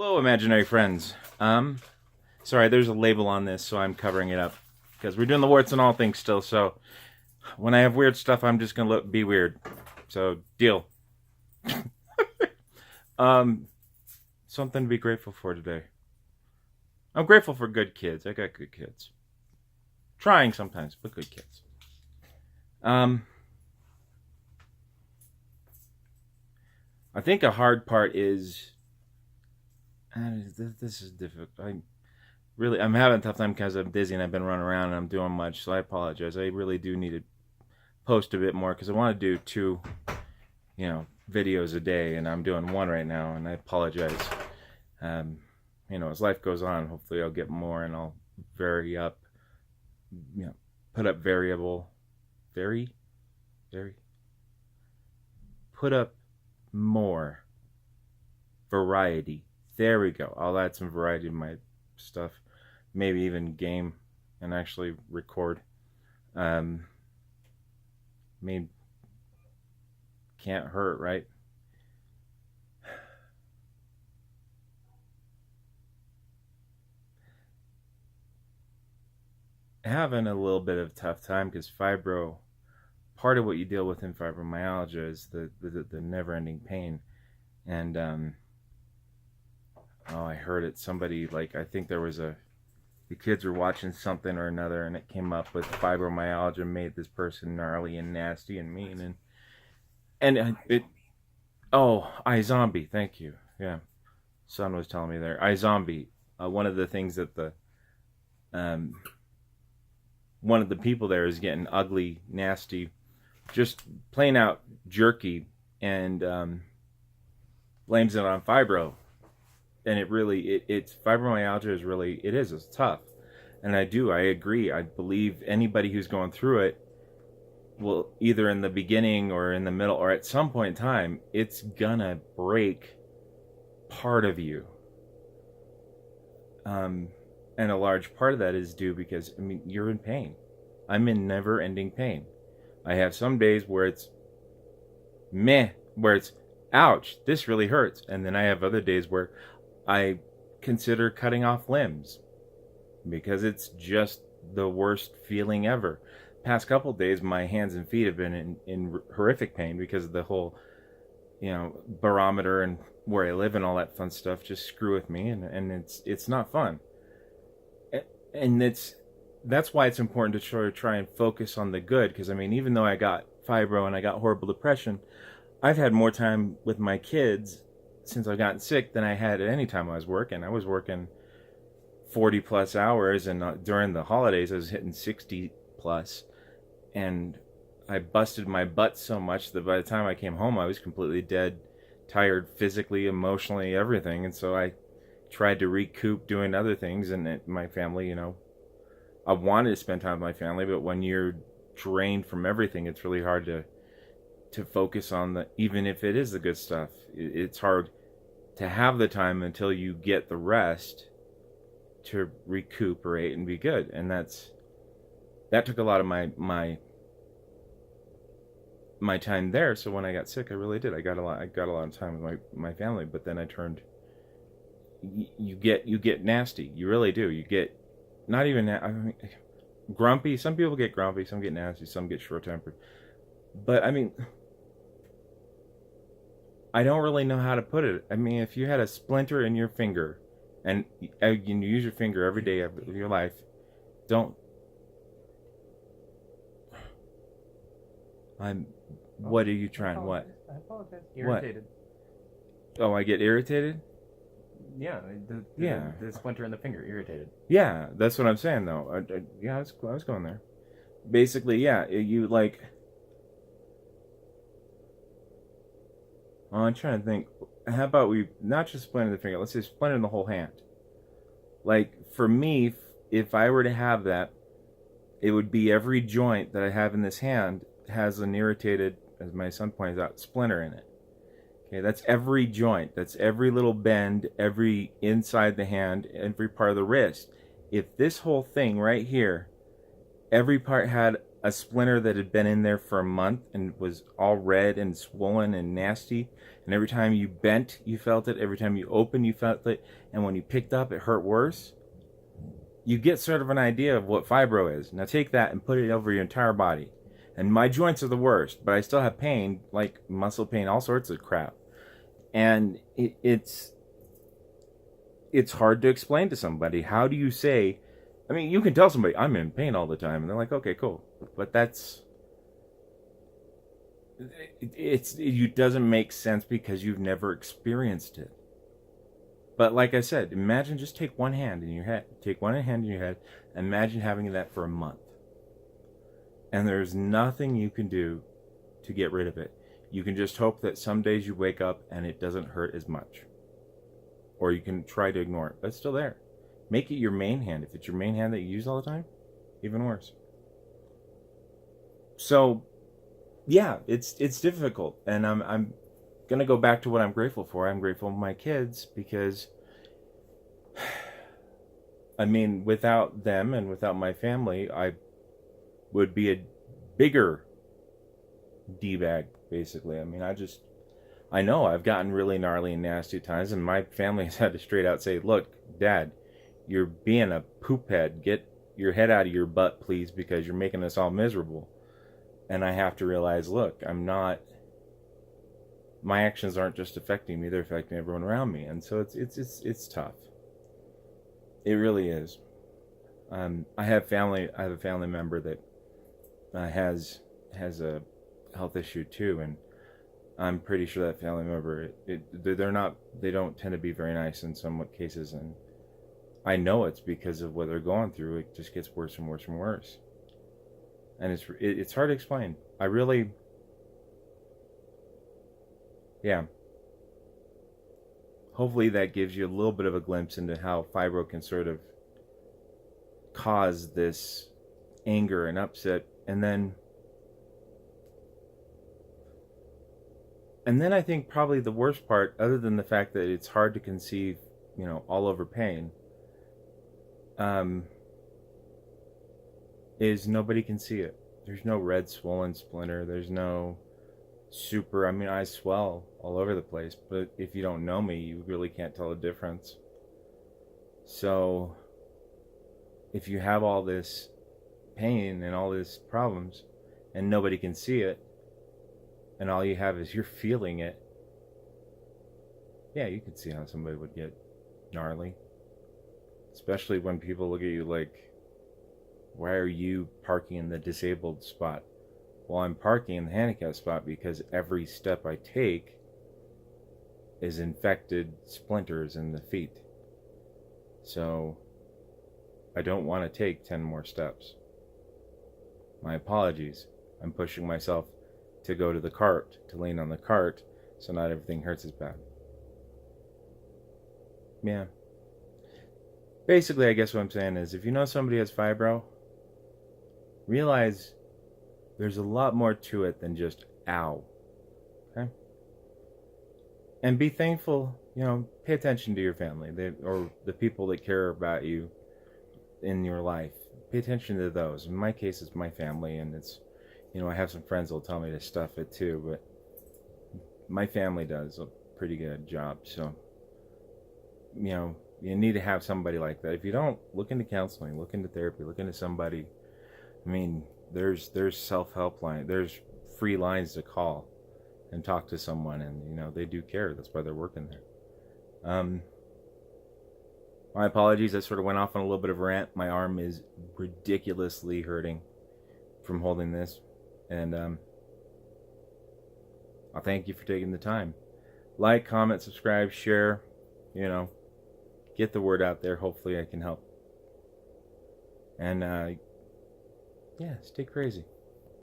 Hello, imaginary friends. Sorry, there's a label on this, so I'm covering it up because we're doing the warts and all things still. So when I have weird stuff, I'm just gonna be weird. So deal. Um, Something to be grateful for today. I'm grateful for good kids. I got good kids. Trying sometimes, but good kids. Um, I think a hard part is this is difficult. I'm having a tough time because I'm busy and I've been running around and I'm doing much, so I apologize. I really do need to post a bit more because I want to do two, videos a day, and I'm doing one right now, and I apologize. Um, as life goes on, hopefully I'll get more and I'll vary up, put up variable, very, very, put up more variety. There we go. I'll add some variety to my stuff, maybe even game and actually record. I mean, can't hurt, right? Having a little bit of a tough time because part of what you deal with in fibromyalgia is the never-ending pain. And oh, I heard it. Somebody, like, I think the kids were watching something or another, and it came up with fibromyalgia made this person gnarly and nasty and mean, and it. Oh, iZombie, thank you. Yeah, son was telling me there. iZombie, one of the things that um one of the people there is getting ugly, nasty, just plain out jerky, and blames it on fibro. And it's fibromyalgia is really, it's tough. And I agree. I believe anybody who's going through it will, either in the beginning or in the middle or at some point in time, it's gonna break part of you. And a large part of that is due because, I mean, you're in pain. I'm in never ending pain. I have some days where it's meh, where it's ouch, this really hurts. And then I have other days where I consider cutting off limbs because it's just the worst feeling ever. Past couple of days, my hands and feet have been in horrific pain because of the whole, barometer and where I live and all that fun stuff just screw with me, and it's not fun. And that's why it's important to try and focus on the good, because I mean, even though I got fibro and I got horrible depression, I've had more time with my kids since I've gotten sick than I had at any time I was working. I was working 40 plus hours, and during the holidays I was hitting 60 plus, and I busted my butt so much that by the time I came home I was completely dead, tired physically, emotionally, everything. And so I tried to recoup doing other things, and my family, I wanted to spend time with my family, but when you're drained from everything, it's really hard to focus on even if it is the good stuff. It's hard to have the time until you get the rest to recuperate and be good. And that took a lot of my time there. So when I got sick, I really did. I got a lot of time with my family. But then I turned. You get nasty. You really do. You get not even. I mean, grumpy. Some people get grumpy. Some get nasty. Some get short tempered. But I mean, I don't really know how to put it. I mean, if you had a splinter in your finger, and you use your finger every day of your life, don't. I'm. What are you trying? What? I apologize. Irritated. What? Oh, I get irritated. Yeah, Yeah. the splinter in the finger, irritated. Yeah, that's what I'm saying though. Yeah, I was going there. Basically, yeah, you like. Oh, I'm trying to think. How about we not just splinter the finger? Let's say splinter the whole hand. Like for me, if I were to have that, it would be every joint that I have in this hand has an irritated, as my son points out, splinter in it. Okay, that's every joint. That's every little bend, every inside the hand, every part of the wrist. If this whole thing right here, every part had a splinter that had been in there for a month and was all red and swollen and nasty. And every time you bent, you felt it. Every time you opened, you felt it. And when you picked up, it hurt worse. You get sort of an idea of what fibro is. Now take that and put it over your entire body. And my joints are the worst, but I still have pain, like muscle pain, all sorts of crap. And it's hard to explain to somebody. How do you say, I mean, you can tell somebody, I'm in pain all the time, and they're like, okay, cool. But it doesn't make sense because you've never experienced it. But like I said, imagine, just take one hand in your head. Take one hand in your head. Imagine having that for a month. And there's nothing you can do to get rid of it. You can just hope that some days you wake up and it doesn't hurt as much. Or you can try to ignore it, but it's still there. Make it your main hand. If it's your main hand that you use all the time, even worse. So, yeah, it's difficult, and I'm gonna go back to what I'm grateful for. I'm grateful for my kids because, I mean, without them and without my family, I would be a bigger D-bag, basically. I mean, I know I've gotten really gnarly and nasty at times, and my family has had to straight out say, look, Dad, you're being a poop head. Get your head out of your butt, please, because you're making us all miserable. And I have to realize, look, my actions aren't just affecting me, they're affecting everyone around me. And so it's tough. It really is. I have a family member that has a health issue too, and I'm pretty sure that family member, they don't tend to be very nice in some cases, and I know it's because of what they're going through. It just gets worse and worse and worse. And it's hard to explain. Yeah. Hopefully that gives you a little bit of a glimpse into how fibro can sort of cause this anger and upset. And then I think probably the worst part, other than the fact that it's hard to conceive, all over pain, is nobody can see it. There's no red swollen splinter. There's no I swell all over the place, but if you don't know me, you really can't tell the difference. So if you have all this pain and all these problems and nobody can see it, and all you have is you're feeling it, yeah, you can see how somebody would get gnarly. Especially when people look at you like, why are you parking in the disabled spot? Well, I'm parking in the handicapped spot because every step I take is infected splinters in the feet. So I don't want to take 10 more steps. My apologies. I'm pushing myself to go to the cart, to lean on the cart, so not everything hurts as bad. Yeah. Basically, I guess what I'm saying is, if you know somebody has fibro, realize there's a lot more to it than just ow. Okay? And be thankful, pay attention to your family, or the people that care about you in your life. Pay attention to those. In my case, it's my family, and it's, I have some friends that'll tell me to stuff it too, but my family does a pretty good job. So, you need to have somebody like that. If you don't, look into counseling, look into therapy, look into somebody. I mean, there's self-help line, there's free lines to call and talk to someone, and they do care. That's why they're working there. My apologies, I sort of went off on a little bit of a rant. My arm is ridiculously hurting from holding this, and I'll thank you for taking the time. Like, comment, subscribe, share, get the word out there. Hopefully I can help. And yeah, stay crazy.